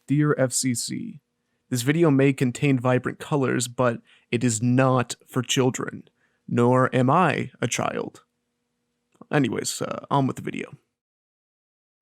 Dear FCC, this video may contain vibrant colors, but it is not for children, nor am I a child. Anyways, on with the video.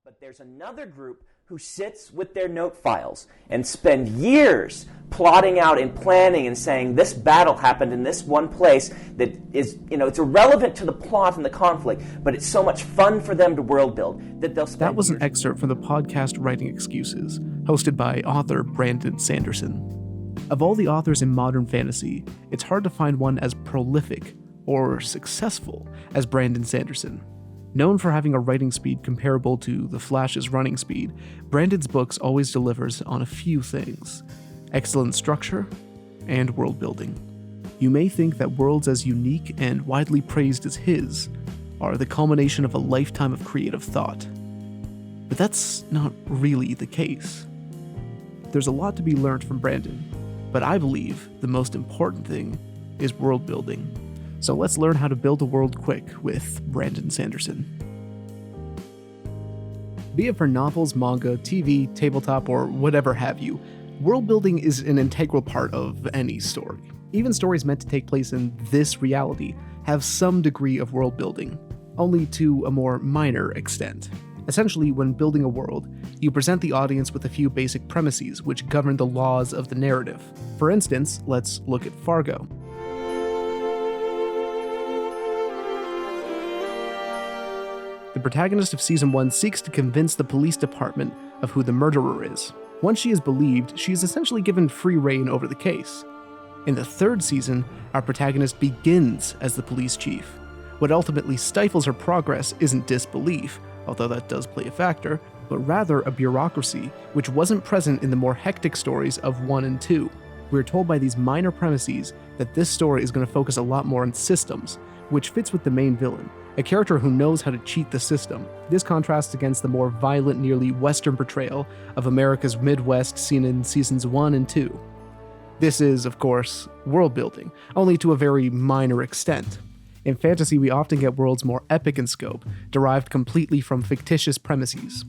But there's another group who sits with their note files and spend years plotting out and planning and saying this battle happened in this one place that is, it's irrelevant to the plot and the conflict, but it's so much fun for them to world build that they'll spend That was an excerpt from the podcast Writing Excuses, hosted by author Brandon Sanderson. Of all the authors in modern fantasy, it's hard to find one as prolific or successful as Brandon Sanderson. Known for having a writing speed comparable to The Flash's running speed, Brandon's books always delivers on a few things: excellent structure and world building. You may think that worlds as unique and widely praised as his are the culmination of a lifetime of creative thought. But that's not really the case. There's a lot to be learned from Brandon, but I believe the most important thing is world building. So let's learn how to build a world quick with Brandon Sanderson. Be it for novels, manga, TV, tabletop, or whatever have you, world building is an integral part of any story. Even stories meant to take place in this reality have some degree of world building, only to a more minor extent. Essentially, when building a world, you present the audience with a few basic premises which govern the laws of the narrative. For instance, let's look at Fargo. The protagonist of Season 1 seeks to convince the police department of who the murderer is. Once she is believed, she is essentially given free reign over the case. In the third season, our protagonist begins as the police chief. What ultimately stifles her progress isn't disbelief, although that does play a factor, but rather a bureaucracy which wasn't present in the more hectic stories of 1 and 2. We're told by these minor premises that this story is going to focus a lot more on systems, which fits with the main villain, a character who knows how to cheat the system. This contrasts against the more violent, nearly Western portrayal of America's Midwest seen in Seasons 1 and 2. This is, of course, world building, only to a very minor extent. In fantasy, we often get worlds more epic in scope, derived completely from fictitious premises.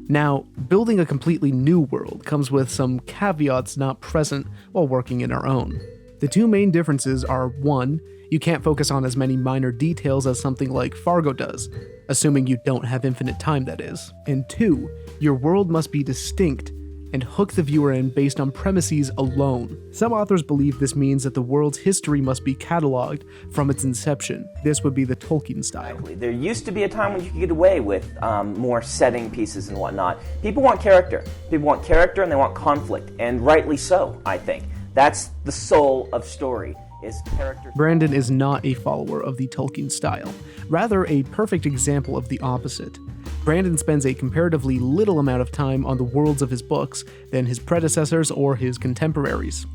Now, building a completely new world comes with some caveats not present while working in our own. The two main differences are: 1, you can't focus on as many minor details as something like Fargo does, assuming you don't have infinite time, that is. And 2, your world must be distinct and hook the viewer in based on premises alone. Some authors believe this means that the world's history must be cataloged from its inception. This would be the Tolkien style. There used to be a time when you could get away with more setting pieces and whatnot. People want character. People want character and they want conflict, and rightly so, I think. That's the soul of story, is character. Brandon is not a follower of the Tolkien style, rather a perfect example of the opposite. Brandon spends a comparatively little amount of time on the worlds of his books than his predecessors or his contemporaries.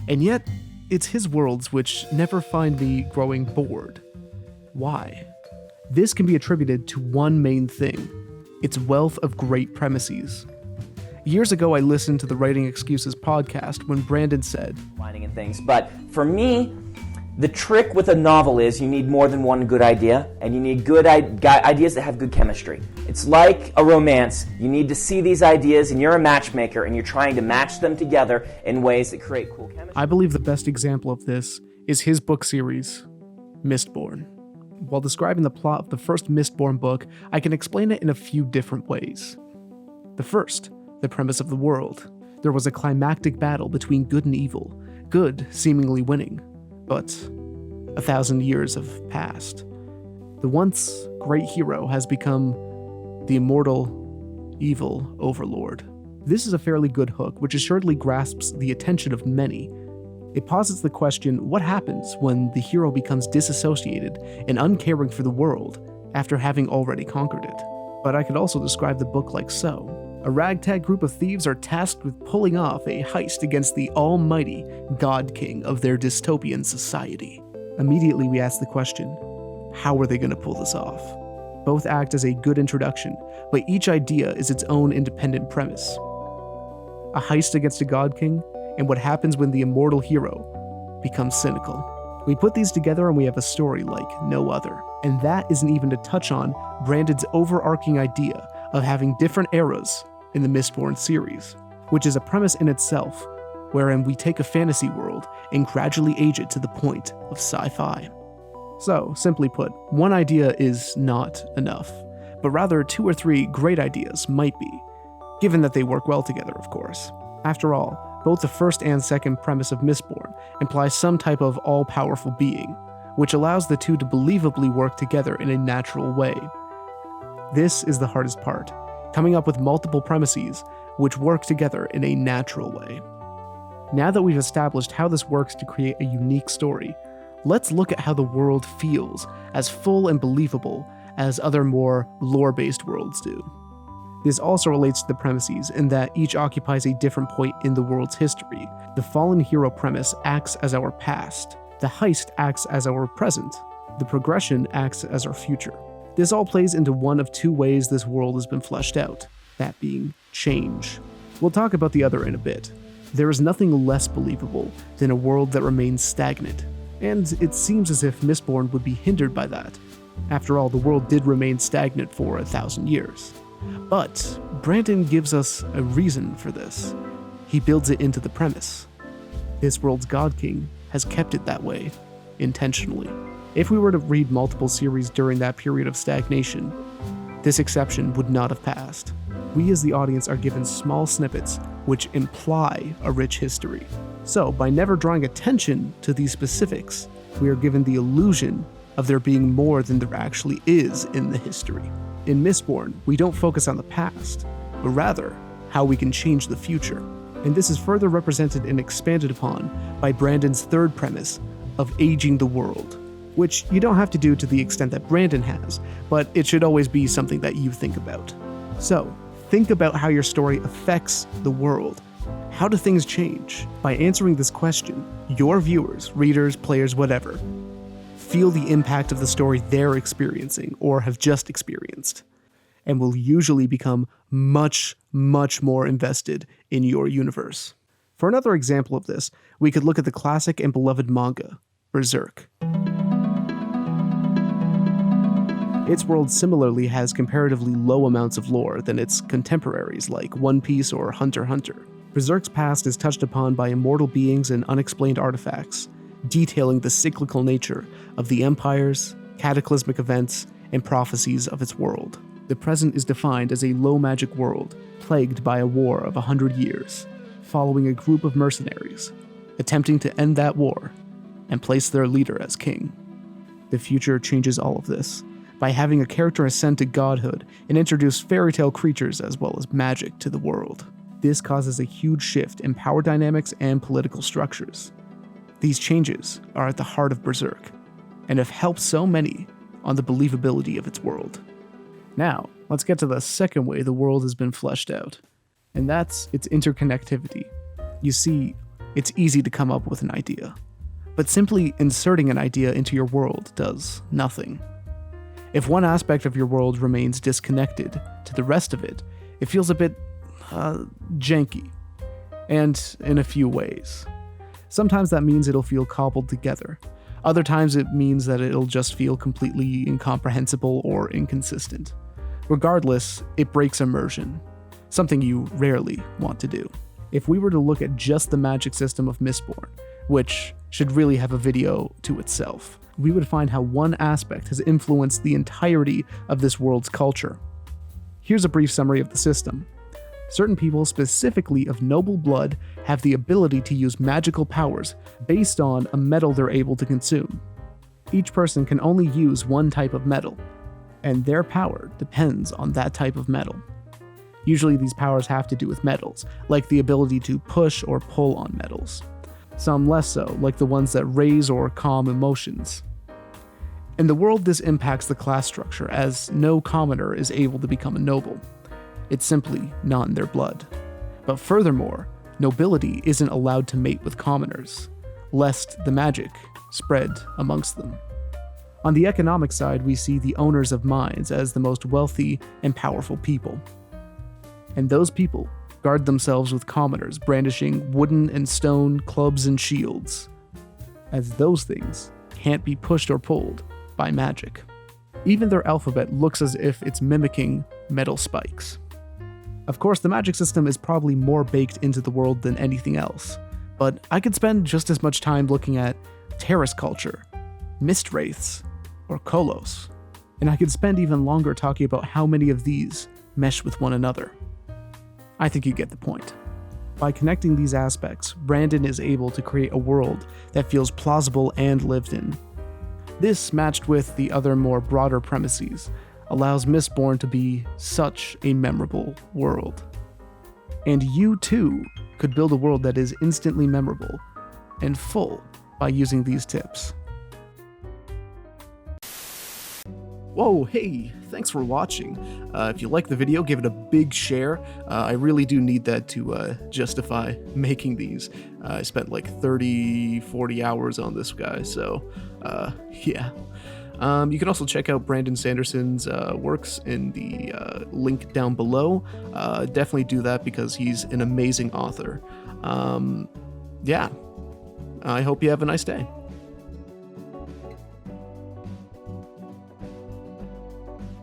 And yet, it's his worlds which never find me growing bored. Why? This can be attributed to one main thing: its wealth of great premises. Years ago, I listened to the Writing Excuses podcast when Brandon said, Lining and things, but for me, the trick with a novel is you need more than one good idea, and you need good ideas that have good chemistry. It's like a romance. You need to see these ideas, and you're a matchmaker, and you're trying to match them together in ways that create cool chemistry. I believe the best example of this is his book series, Mistborn. While describing the plot of the first Mistborn book, I can explain it in a few different ways. The first, the premise of the world. There was a climactic battle between good and evil, good seemingly winning. But 1,000 years have passed. The once great hero has become the immortal, evil overlord. This is a fairly good hook, which assuredly grasps the attention of many. It posits the question, what happens when the hero becomes disassociated and uncaring for the world after having already conquered it? But I could also describe the book like so. A ragtag group of thieves are tasked with pulling off a heist against the almighty God King of their dystopian society. Immediately we ask the question, how are they going to pull this off? Both act as a good introduction, but each idea is its own independent premise. A heist against a God King, and what happens when the immortal hero becomes cynical. We put these together and we have a story like no other. And that isn't even to touch on Brandon's overarching idea of having different eras in the Mistborn series. which is a premise in itself, wherein we take a fantasy world and gradually age it to the point of sci-fi. So, simply put, one idea is not enough, but rather 2 or 3 great ideas might be, given that they work well together, of course. After all, both the first and second premise of Mistborn imply some type of all-powerful being, which allows the two to believably work together in a natural way. This is the hardest part, coming up with multiple premises which work together in a natural way. Now that we've established how this works to create a unique story, let's look at how the world feels as full and believable as other more lore-based worlds do. This also relates to the premises in that each occupies a different point in the world's history. The fallen hero premise acts as our past. The heist acts as our present. The progression acts as our future. This all plays into one of 2 ways this world has been fleshed out, that being change. We'll talk about the other in a bit. There is nothing less believable than a world that remains stagnant, and it seems as if Mistborn would be hindered by that. After all, the world did remain stagnant for 1,000 years. But Brandon gives us a reason for this. He builds it into the premise. This world's God King has kept it that way, intentionally. If we were to read multiple series during that period of stagnation, this exception would not have passed. We as the audience are given small snippets which imply a rich history. So, by never drawing attention to these specifics, we are given the illusion of there being more than there actually is in the history. In Mistborn, we don't focus on the past, but rather how we can change the future. And this is further represented and expanded upon by Brandon's third premise of aging the world, which you don't have to do to the extent that Brandon has, but it should always be something that you think about. So, think about how your story affects the world. How do things change? By answering this question, your viewers, readers, players, whatever, feel the impact of the story they're experiencing or have just experienced, and will usually become much, much more invested in your universe. For another example of this, we could look at the classic and beloved manga, Berserk. Its world similarly has comparatively low amounts of lore than its contemporaries like One Piece or Hunter x Hunter. Berserk's past is touched upon by immortal beings and unexplained artifacts, detailing the cyclical nature of the empires, cataclysmic events, and prophecies of its world. The present is defined as a low magic world, plagued by a war of 100 years, following a group of mercenaries, attempting to end that war and place their leader as king. The future changes all of this by having a character ascend to godhood and introduce fairy tale creatures as well as magic to the world. This causes a huge shift in power dynamics and political structures. These changes are at the heart of Berserk, and have helped so many on the believability of its world. Now, let's get to the second way the world has been fleshed out, and that's its interconnectivity. You see, it's easy to come up with an idea, but simply inserting an idea into your world does nothing. If one aspect of your world remains disconnected to the rest of it, it feels a bit janky, and in a few ways. Sometimes that means it'll feel cobbled together. Other times it means that it'll just feel completely incomprehensible or inconsistent. Regardless, it breaks immersion, something you rarely want to do. If we were to look at just the magic system of Mistborn, which should really have a video to itself, we would find how one aspect has influenced the entirety of this world's culture. Here's a brief summary of the system. Certain people, specifically of noble blood, have the ability to use magical powers based on a metal they're able to consume. Each person can only use one type of metal, and their power depends on that type of metal. Usually these powers have to do with metals, like the ability to push or pull on metals. Some less so, like the ones that raise or calm emotions. In the world, this impacts the class structure, as no commoner is able to become a noble. It's simply not in their blood. But furthermore, nobility isn't allowed to mate with commoners, lest the magic spread amongst them. On the economic side, we see the owners of mines as the most wealthy and powerful people. And those people guard themselves with commoners brandishing wooden and stone clubs and shields, as those things can't be pushed or pulled by magic. Even their alphabet looks as if it's mimicking metal spikes. Of course, the magic system is probably more baked into the world than anything else, but I could spend just as much time looking at terrace culture, mist wraiths, or kolos, and I could spend even longer talking about how many of these mesh with one another. I think you get the point. By connecting these aspects, Brandon is able to create a world that feels plausible and lived in. This, matched with the other more broader premises, allows Mistborn to be such a memorable world. And you too could build a world that is instantly memorable and full by using these tips. Whoa, hey, thanks for watching. If you like the video, give it a big share. I really do need that to justify making these. I spent like 30-40 hours on this guy, so yeah. You can also check out Brandon Sanderson's works in the link down below. Definitely do that because he's an amazing author. Yeah, I hope you have a nice day.